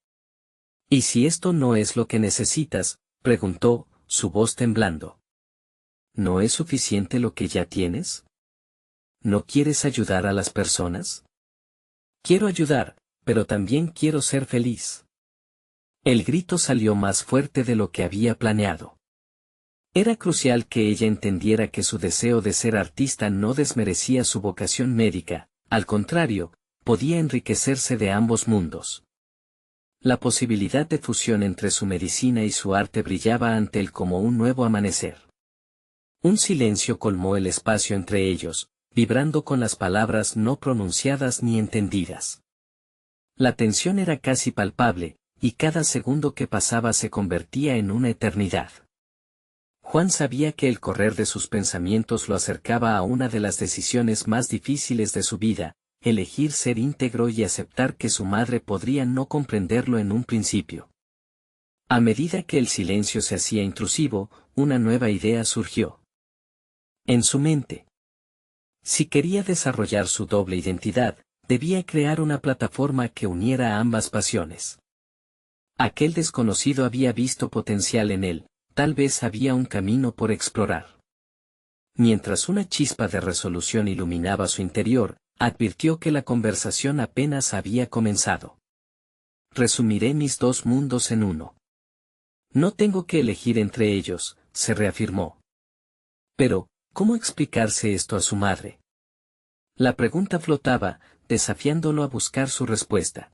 Speaker 1: ¿Y si esto no es lo que necesitas?, preguntó, su voz temblando. ¿No es suficiente lo que ya tienes? ¿No quieres ayudar a las personas? Quiero ayudar, pero también quiero ser feliz. El grito salió más fuerte de lo que había planeado. Era crucial que ella entendiera que su deseo de ser artista no desmerecía su vocación médica, al contrario, podía enriquecerse de ambos mundos. La posibilidad de fusión entre su medicina y su arte brillaba ante él como un nuevo amanecer. Un silencio colmó el espacio entre ellos, vibrando con las palabras no pronunciadas ni entendidas. La tensión era casi palpable, y cada segundo que pasaba se convertía en una eternidad. Juan sabía que el correr de sus pensamientos lo acercaba a una de las decisiones más difíciles de su vida, elegir ser íntegro y aceptar que su madre podría no comprenderlo en un principio. A medida que el silencio se hacía intrusivo, una nueva idea surgió en su mente. Si quería desarrollar su doble identidad, debía crear una plataforma que uniera a ambas pasiones. Aquel desconocido había visto potencial en él, tal vez había un camino por explorar. Mientras una chispa de resolución iluminaba su interior, advirtió que la conversación apenas había comenzado. Resumiré mis dos mundos en uno. No tengo que elegir entre ellos, se reafirmó. Pero, ¿cómo explicarse esto a su madre? La pregunta flotaba, desafiándolo a buscar su respuesta.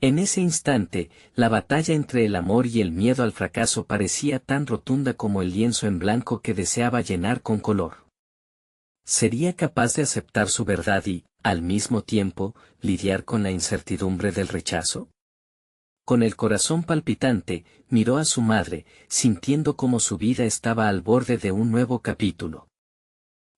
Speaker 1: En ese instante, la batalla entre el amor y el miedo al fracaso parecía tan rotunda como el lienzo en blanco que deseaba llenar con color. ¿Sería capaz de aceptar su verdad y, al mismo tiempo, lidiar con la incertidumbre del rechazo? Con el corazón palpitante, miró a su madre, sintiendo como su vida estaba al borde de un nuevo capítulo.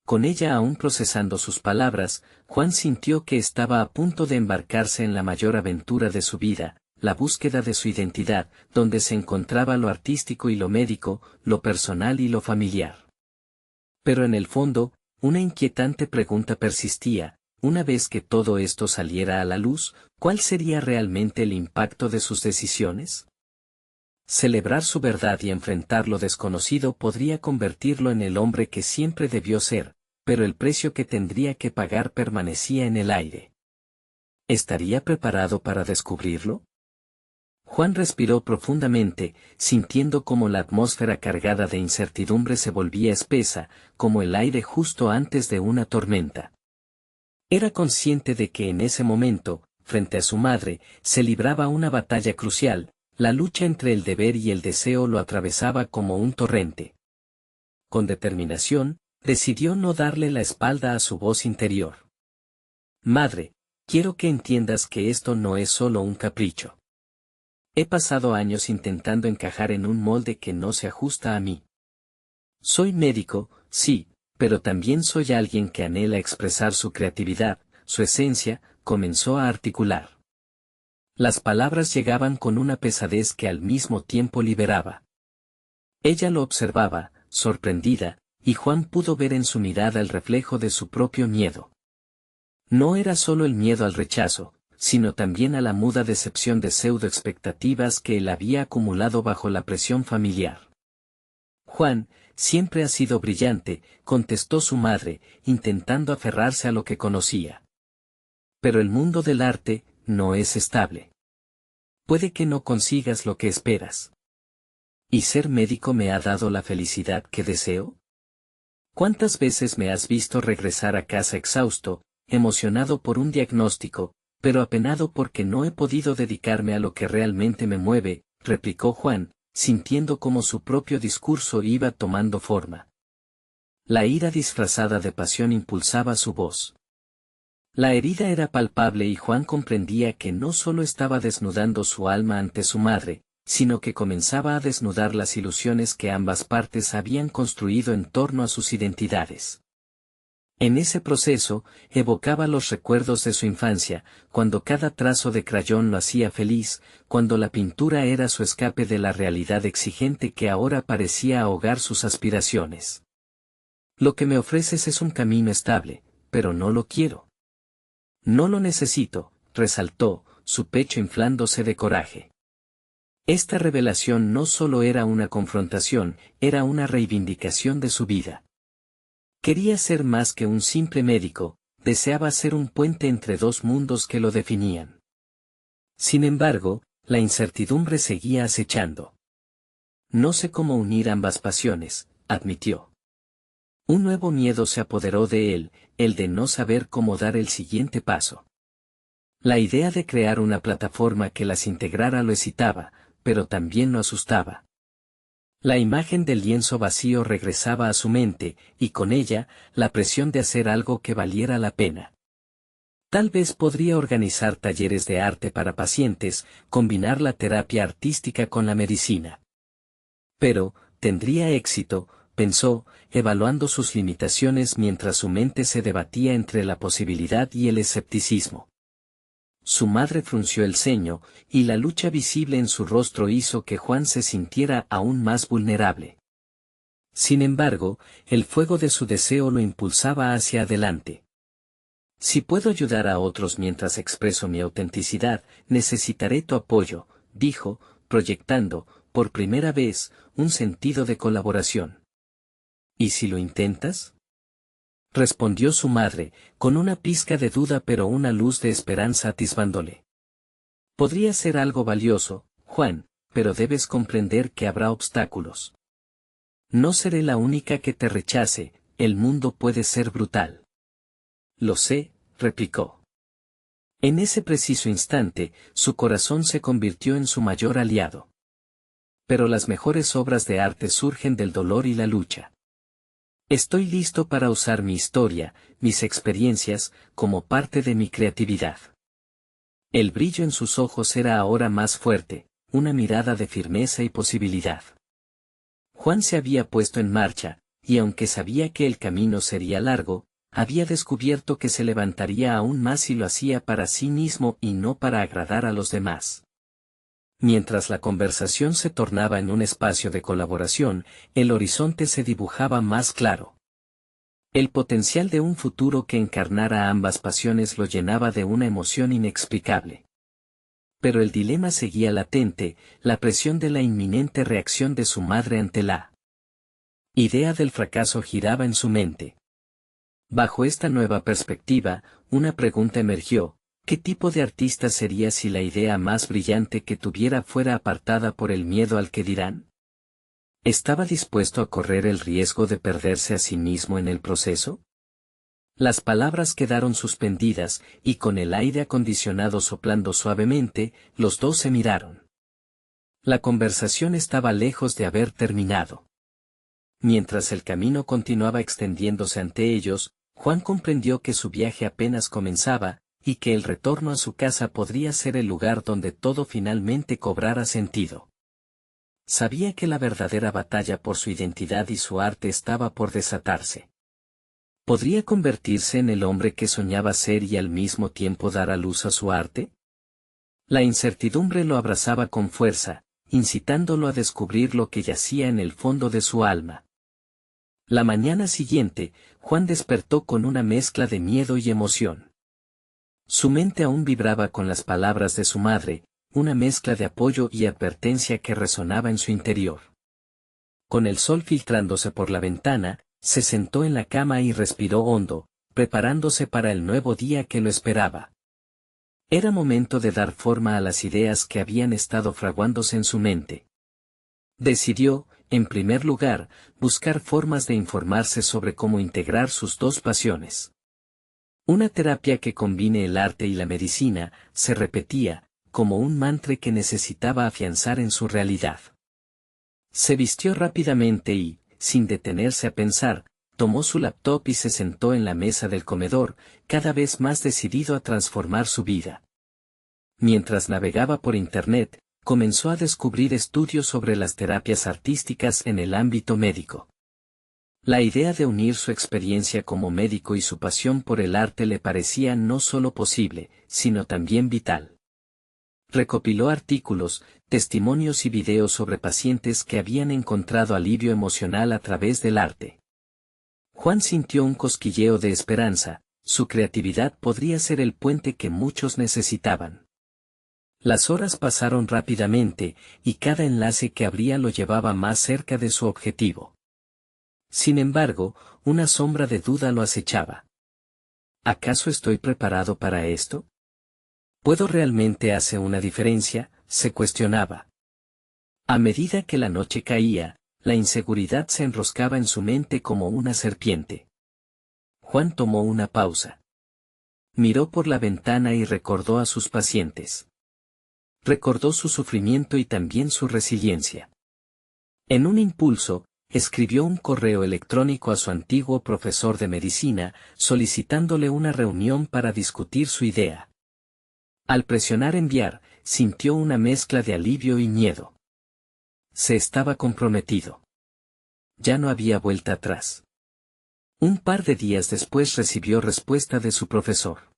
Speaker 1: Con ella aún procesando sus palabras, Juan sintió que estaba a punto de embarcarse en la mayor aventura de su vida, la búsqueda de su identidad, donde se encontraba lo artístico y lo médico, lo personal y lo familiar. Pero en el fondo, una inquietante pregunta persistía: una vez que todo esto saliera a la luz, ¿cuál sería realmente el impacto de sus decisiones? Celebrar su verdad y enfrentar lo desconocido podría convertirlo en el hombre que siempre debió ser, pero el precio que tendría que pagar permanecía en el aire. ¿Estaría preparado para descubrirlo? Juan respiró profundamente, sintiendo cómo la atmósfera cargada de incertidumbre se volvía espesa, como el aire justo antes de una tormenta. Era consciente de que en ese momento, frente a su madre, se libraba una batalla crucial. La lucha entre el deber y el deseo lo atravesaba como un torrente. Con determinación, decidió no darle la espalda a su voz interior. Madre, quiero que entiendas que esto no es solo un capricho. He pasado años intentando encajar en un molde que no se ajusta a mí. Soy médico, sí, pero también soy alguien que anhela expresar su creatividad, su esencia, comenzó a articular. Las palabras llegaban con una pesadez que al mismo tiempo liberaba. Ella lo observaba, sorprendida, y Juan pudo ver en su mirada el reflejo de su propio miedo. No era solo el miedo al rechazo, sino también a la muda decepción de pseudo-expectativas que él había acumulado bajo la presión familiar. Juan, siempre ha sido brillante, contestó su madre, intentando aferrarse a lo que conocía. Pero el mundo del arte no es estable. Puede que no consigas lo que esperas. ¿Y ser médico me ha dado la felicidad que deseo? ¿Cuántas veces me has visto regresar a casa exhausto, emocionado por un diagnóstico, pero apenado porque no he podido dedicarme a lo que realmente me mueve? Replicó Juan, sintiendo cómo su propio discurso iba tomando forma. La ira disfrazada de pasión impulsaba su voz. La herida era palpable y Juan comprendía que no solo estaba desnudando su alma ante su madre, sino que comenzaba a desnudar las ilusiones que ambas partes habían construido en torno a sus identidades. En ese proceso, evocaba los recuerdos de su infancia, cuando cada trazo de crayón lo hacía feliz, cuando la pintura era su escape de la realidad exigente que ahora parecía ahogar sus aspiraciones. Lo que me ofreces es un camino estable, pero no lo quiero. No lo necesito, resaltó, su pecho inflándose de coraje. Esta revelación no solo era una confrontación, era una reivindicación de su vida. Quería ser más que un simple médico, deseaba ser un puente entre dos mundos que lo definían. Sin embargo, la incertidumbre seguía acechando. No sé cómo unir ambas pasiones, admitió. Un nuevo miedo se apoderó de él, el de no saber cómo dar el siguiente paso. La idea de crear una plataforma que las integrara lo excitaba, pero también lo asustaba. La imagen del lienzo vacío regresaba a su mente, y con ella, la presión de hacer algo que valiera la pena. Tal vez podría organizar talleres de arte para pacientes, combinar la terapia artística con la medicina. Pero, tendría éxito, pensó, evaluando sus limitaciones mientras su mente se debatía entre la posibilidad y el escepticismo. Su madre frunció el ceño, y la lucha visible en su rostro hizo que Juan se sintiera aún más vulnerable. Sin embargo, el fuego de su deseo lo impulsaba hacia adelante. Si puedo ayudar a otros mientras expreso mi autenticidad, necesitaré tu apoyo, dijo, proyectando, por primera vez, un sentido de colaboración. ¿Y si lo intentas? Respondió su madre, con una pizca de duda pero una luz de esperanza atisbándole. Podría ser algo valioso, Juan, pero debes comprender que habrá obstáculos. No seré la única que te rechace, el mundo puede ser brutal. Lo sé, replicó. En ese preciso instante, su corazón se convirtió en su mayor aliado. Pero las mejores obras de arte surgen del dolor y la lucha. Estoy listo para usar mi historia, mis experiencias, como parte de mi creatividad. El brillo en sus ojos era ahora más fuerte, una mirada de firmeza y posibilidad. Juan se había puesto en marcha, y aunque sabía que el camino sería largo, había descubierto que se levantaría aún más si lo hacía para sí mismo y no para agradar a los demás. Mientras la conversación se tornaba en un espacio de colaboración, el horizonte se dibujaba más claro. El potencial de un futuro que encarnara ambas pasiones lo llenaba de una emoción inexplicable. Pero el dilema seguía latente, la presión de la inminente reacción de su madre ante la idea del fracaso giraba en su mente. Bajo esta nueva perspectiva, una pregunta emergió: ¿qué tipo de artista sería si la idea más brillante que tuviera fuera apartada por el miedo al que dirán? ¿Estaba dispuesto a correr el riesgo de perderse a sí mismo en el proceso? Las palabras quedaron suspendidas, y con el aire acondicionado soplando suavemente, los dos se miraron. La conversación estaba lejos de haber terminado. Mientras el camino continuaba extendiéndose ante ellos, Juan comprendió que su viaje apenas comenzaba, y que el retorno a su casa podría ser el lugar donde todo finalmente cobrara sentido. Sabía que la verdadera batalla por su identidad y su arte estaba por desatarse. ¿Podría convertirse en el hombre que soñaba ser y al mismo tiempo dar a luz a su arte? La incertidumbre lo abrazaba con fuerza, incitándolo a descubrir lo que yacía en el fondo de su alma. La mañana siguiente, Juan despertó con una mezcla de miedo y emoción. Su mente aún vibraba con las palabras de su madre, una mezcla de apoyo y advertencia que resonaba en su interior. Con el sol filtrándose por la ventana, se sentó en la cama y respiró hondo, preparándose para el nuevo día que lo esperaba. Era momento de dar forma a las ideas que habían estado fraguándose en su mente. Decidió, en primer lugar, buscar formas de informarse sobre cómo integrar sus dos pasiones. Una terapia que combine el arte y la medicina, se repetía, como un mantra que necesitaba afianzar en su realidad. Se vistió rápidamente y, sin detenerse a pensar, tomó su laptop y se sentó en la mesa del comedor, cada vez más decidido a transformar su vida. Mientras navegaba por Internet, comenzó a descubrir estudios sobre las terapias artísticas en el ámbito médico. La idea de unir su experiencia como médico y su pasión por el arte le parecía no solo posible, sino también vital. Recopiló artículos, testimonios y videos sobre pacientes que habían encontrado alivio emocional a través del arte. Juan sintió un cosquilleo de esperanza, su creatividad podría ser el puente que muchos necesitaban. Las horas pasaron rápidamente, y cada enlace que abría lo llevaba más cerca de su objetivo. Sin embargo, una sombra de duda lo acechaba. ¿Acaso estoy preparado para esto? ¿Puedo realmente hacer una diferencia?, se cuestionaba. A medida que la noche caía, la inseguridad se enroscaba en su mente como una serpiente. Juan tomó una pausa. Miró por la ventana y recordó a sus pacientes. Recordó su sufrimiento y también su resiliencia. En un impulso, escribió un correo electrónico a su antiguo profesor de medicina, solicitándole una reunión para discutir su idea. Al presionar enviar, sintió una mezcla de alivio y miedo. Se estaba comprometido. Ya no había vuelta atrás. Un par de días después recibió respuesta de su profesor.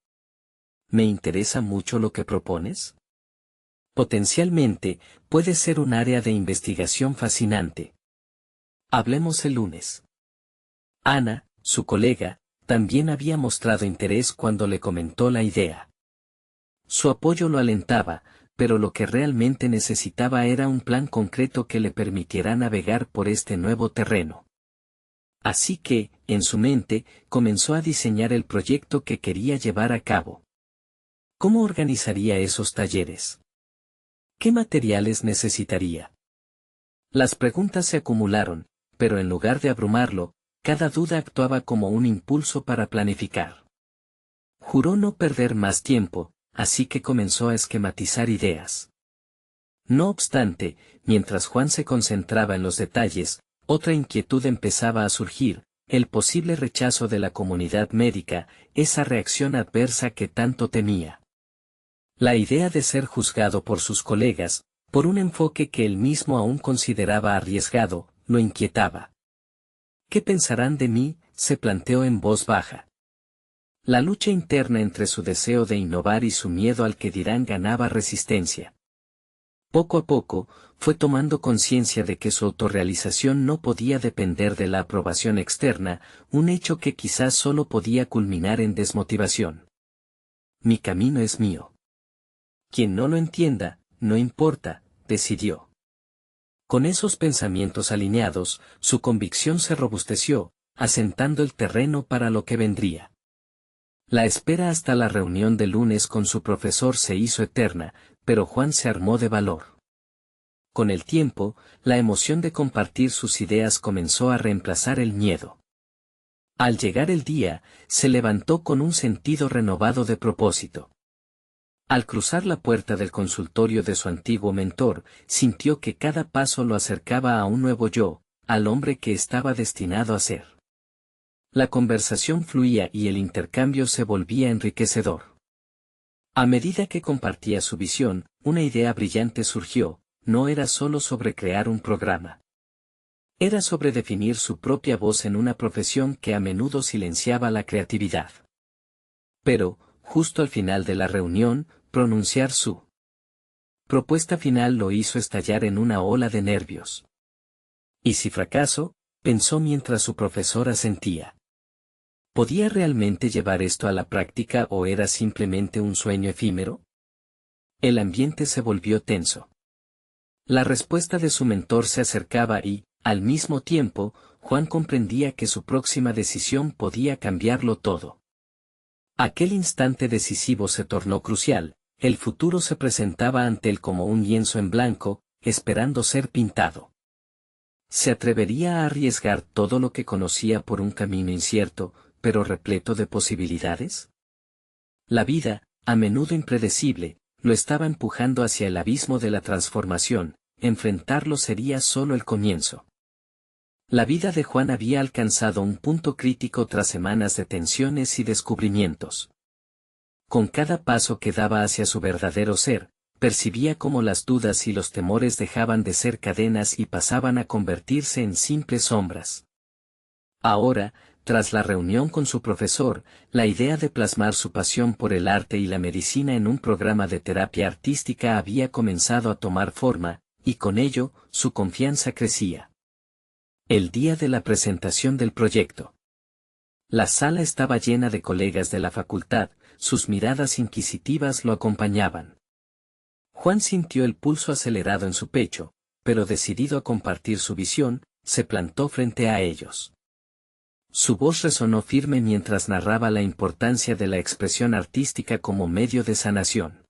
Speaker 1: ¿Me interesa mucho lo que propones? Potencialmente, puede ser un área de investigación fascinante. Hablemos el lunes. Ana, su colega, también había mostrado interés cuando le comentó la idea. Su apoyo lo alentaba, pero lo que realmente necesitaba era un plan concreto que le permitiera navegar por este nuevo terreno. Así que, en su mente, comenzó a diseñar el proyecto que quería llevar a cabo. ¿Cómo organizaría esos talleres? ¿Qué materiales necesitaría? Las preguntas se acumularon, pero en lugar de abrumarlo, cada duda actuaba como un impulso para planificar. Juró no perder más tiempo, así que comenzó a esquematizar ideas. No obstante, mientras Juan se concentraba en los detalles, otra inquietud empezaba a surgir, el posible rechazo de la comunidad médica, esa reacción adversa que tanto temía. La idea de ser juzgado por sus colegas, por un enfoque que él mismo aún consideraba arriesgado, lo inquietaba. ¿Qué pensarán de mí?, se planteó en voz baja. La lucha interna entre su deseo de innovar y su miedo al que dirán ganaba resistencia. Poco a poco, fue tomando conciencia de que su autorrealización no podía depender de la aprobación externa, un hecho que quizás solo podía culminar en desmotivación. Mi camino es mío. Quien no lo entienda, no importa, decidió. Con esos pensamientos alineados, su convicción se robusteció, asentando el terreno para lo que vendría. La espera hasta la reunión de lunes con su profesor se hizo eterna, pero Juan se armó de valor. Con el tiempo, la emoción de compartir sus ideas comenzó a reemplazar el miedo. Al llegar el día, se levantó con un sentido renovado de propósito. Al cruzar la puerta del consultorio de su antiguo mentor, sintió que cada paso lo acercaba a un nuevo yo, al hombre que estaba destinado a ser. La conversación fluía y el intercambio se volvía enriquecedor. A medida que compartía su visión, una idea brillante surgió, no era solo sobre crear un programa. Era sobre definir su propia voz en una profesión que a menudo silenciaba la creatividad. Pero, justo al final de la reunión, pronunciar su propuesta final lo hizo estallar en una ola de nervios. ¿Y si fracaso?, pensó mientras su profesor asentía. ¿Podía realmente llevar esto a la práctica o era simplemente un sueño efímero? El ambiente se volvió tenso. La respuesta de su mentor se acercaba y, al mismo tiempo, Juan comprendía que su próxima decisión podía cambiarlo todo. Aquel instante decisivo se tornó crucial, el futuro se presentaba ante él como un lienzo en blanco, esperando ser pintado. ¿Se atrevería a arriesgar todo lo que conocía por un camino incierto, pero repleto de posibilidades? La vida, a menudo impredecible, lo estaba empujando hacia el abismo de la transformación, enfrentarlo sería solo el comienzo. La vida de Juan había alcanzado un punto crítico tras semanas de tensiones y descubrimientos. Con cada paso que daba hacia su verdadero ser, percibía cómo las dudas y los temores dejaban de ser cadenas y pasaban a convertirse en simples sombras. Ahora, tras la reunión con su profesor, la idea de plasmar su pasión por el arte y la medicina en un programa de terapia artística había comenzado a tomar forma, y con ello, su confianza crecía. El día de la presentación del proyecto. La sala estaba llena de colegas de la facultad, sus miradas inquisitivas lo acompañaban. Juan sintió el pulso acelerado en su pecho, pero decidido a compartir su visión, se plantó frente a ellos. Su voz resonó firme mientras narraba la importancia de la expresión artística como medio de sanación.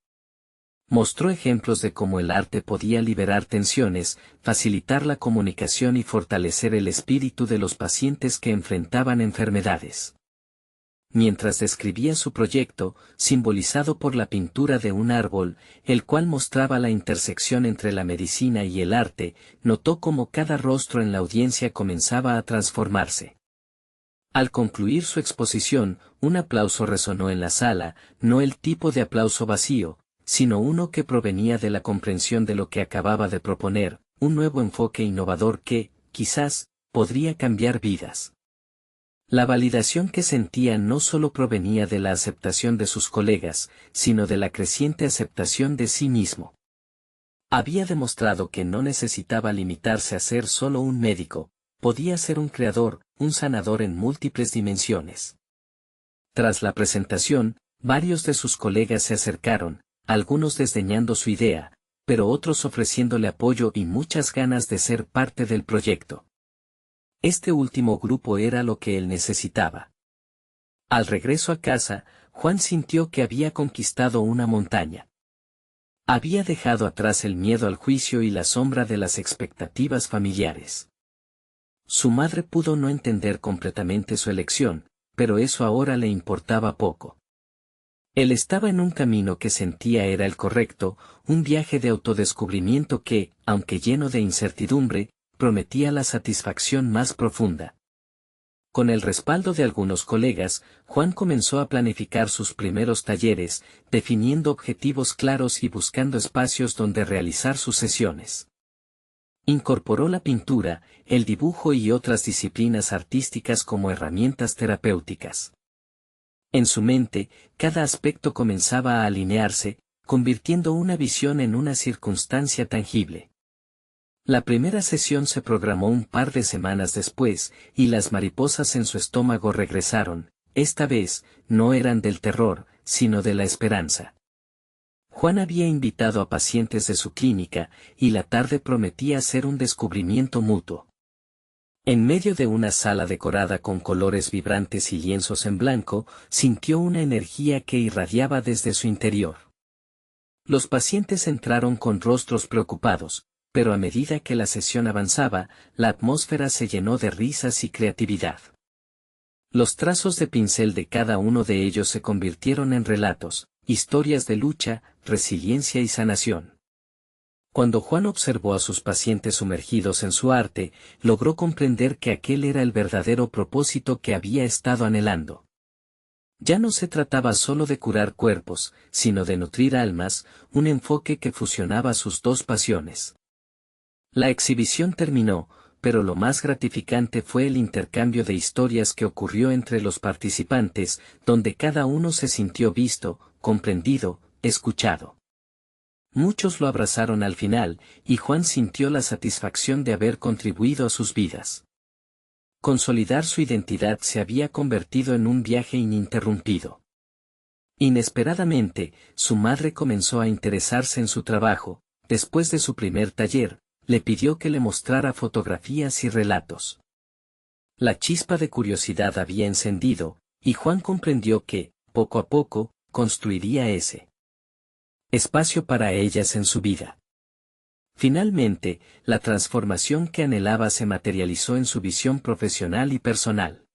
Speaker 1: Mostró ejemplos de cómo el arte podía liberar tensiones, facilitar la comunicación y fortalecer el espíritu de los pacientes que enfrentaban enfermedades. Mientras describía su proyecto, simbolizado por la pintura de un árbol, el cual mostraba la intersección entre la medicina y el arte, notó cómo cada rostro en la audiencia comenzaba a transformarse. Al concluir su exposición, un aplauso resonó en la sala, no el tipo de aplauso vacío, sino uno que provenía de la comprensión de lo que acababa de proponer, un nuevo enfoque innovador que, quizás, podría cambiar vidas. La validación que sentía no solo provenía de la aceptación de sus colegas, sino de la creciente aceptación de sí mismo. Había demostrado que no necesitaba limitarse a ser solo un médico, podía ser un creador, un sanador en múltiples dimensiones. Tras la presentación, varios de sus colegas se acercaron, algunos desdeñando su idea, pero otros ofreciéndole apoyo y muchas ganas de ser parte del proyecto. Este último grupo era lo que él necesitaba. Al regreso a casa, Juan sintió que había conquistado una montaña. Había dejado atrás el miedo al juicio y la sombra de las expectativas familiares. Su madre pudo no entender completamente su elección, pero eso ahora le importaba poco. Él estaba en un camino que sentía era el correcto, un viaje de autodescubrimiento que, aunque lleno de incertidumbre, prometía la satisfacción más profunda. Con el respaldo de algunos colegas, Juan comenzó a planificar sus primeros talleres, definiendo objetivos claros y buscando espacios donde realizar sus sesiones. Incorporó la pintura, el dibujo y otras disciplinas artísticas como herramientas terapéuticas. En su mente, cada aspecto comenzaba a alinearse, convirtiendo una visión en una circunstancia tangible. La primera sesión se programó un par de semanas después, y las mariposas en su estómago regresaron, esta vez, no eran del terror, sino de la esperanza. Juan había invitado a pacientes de su clínica, y la tarde prometía ser un descubrimiento mutuo. En medio de una sala decorada con colores vibrantes y lienzos en blanco, sintió una energía que irradiaba desde su interior. Los pacientes entraron con rostros preocupados, pero a medida que la sesión avanzaba, la atmósfera se llenó de risas y creatividad. Los trazos de pincel de cada uno de ellos se convirtieron en relatos, historias de lucha, resiliencia y sanación. Cuando Juan observó a sus pacientes sumergidos en su arte, logró comprender que aquel era el verdadero propósito que había estado anhelando. Ya no se trataba solo de curar cuerpos, sino de nutrir almas, un enfoque que fusionaba sus dos pasiones. La exhibición terminó, pero lo más gratificante fue el intercambio de historias que ocurrió entre los participantes, donde cada uno se sintió visto, comprendido, escuchado. Muchos lo abrazaron al final, y Juan sintió la satisfacción de haber contribuido a sus vidas. Consolidar su identidad se había convertido en un viaje ininterrumpido. Inesperadamente, su madre comenzó a interesarse en su trabajo. Después de su primer taller, le pidió que le mostrara fotografías y relatos. La chispa de curiosidad había encendido, y Juan comprendió que, poco a poco, construiría ese espacio para ellas en su vida. Finalmente, la transformación que anhelaba se materializó en su visión profesional y personal.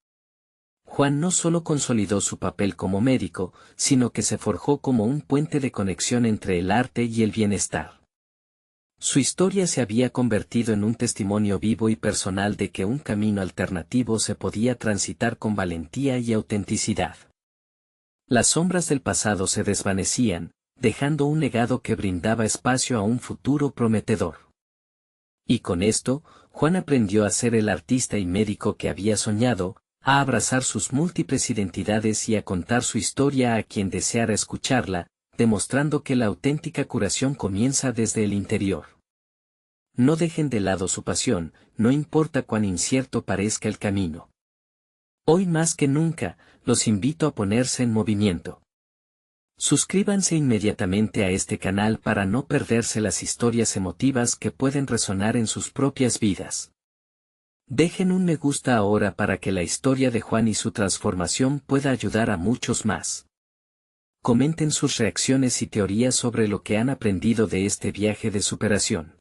Speaker 1: Juan no solo consolidó su papel como médico, sino que se forjó como un puente de conexión entre el arte y el bienestar. Su historia se había convertido en un testimonio vivo y personal de que un camino alternativo se podía transitar con valentía y autenticidad. Las sombras del pasado se desvanecían, dejando un legado que brindaba espacio a un futuro prometedor. Y con esto, Juan aprendió a ser el artista y médico que había soñado, a abrazar sus múltiples identidades y a contar su historia a quien deseara escucharla, demostrando que la auténtica curación comienza desde el interior. No dejen de lado su pasión, no importa cuán incierto parezca el camino. Hoy más que nunca, los invito a ponerse en movimiento. Suscríbanse inmediatamente a este canal para no perderse las historias emotivas que pueden resonar en sus propias vidas. Dejen un me gusta ahora para que la historia de Juan y su transformación pueda ayudar a muchos más. Comenten sus reacciones y teorías sobre lo que han aprendido de este viaje de superación.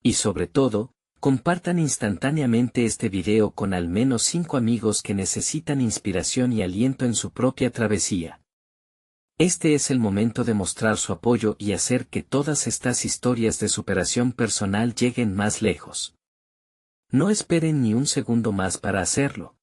Speaker 1: Y sobre todo, compartan instantáneamente este video con al menos 5 amigos que necesitan inspiración y aliento en su propia travesía. Este es el momento de mostrar su apoyo y hacer que todas estas historias de superación personal lleguen más lejos. No esperen ni un segundo más para hacerlo.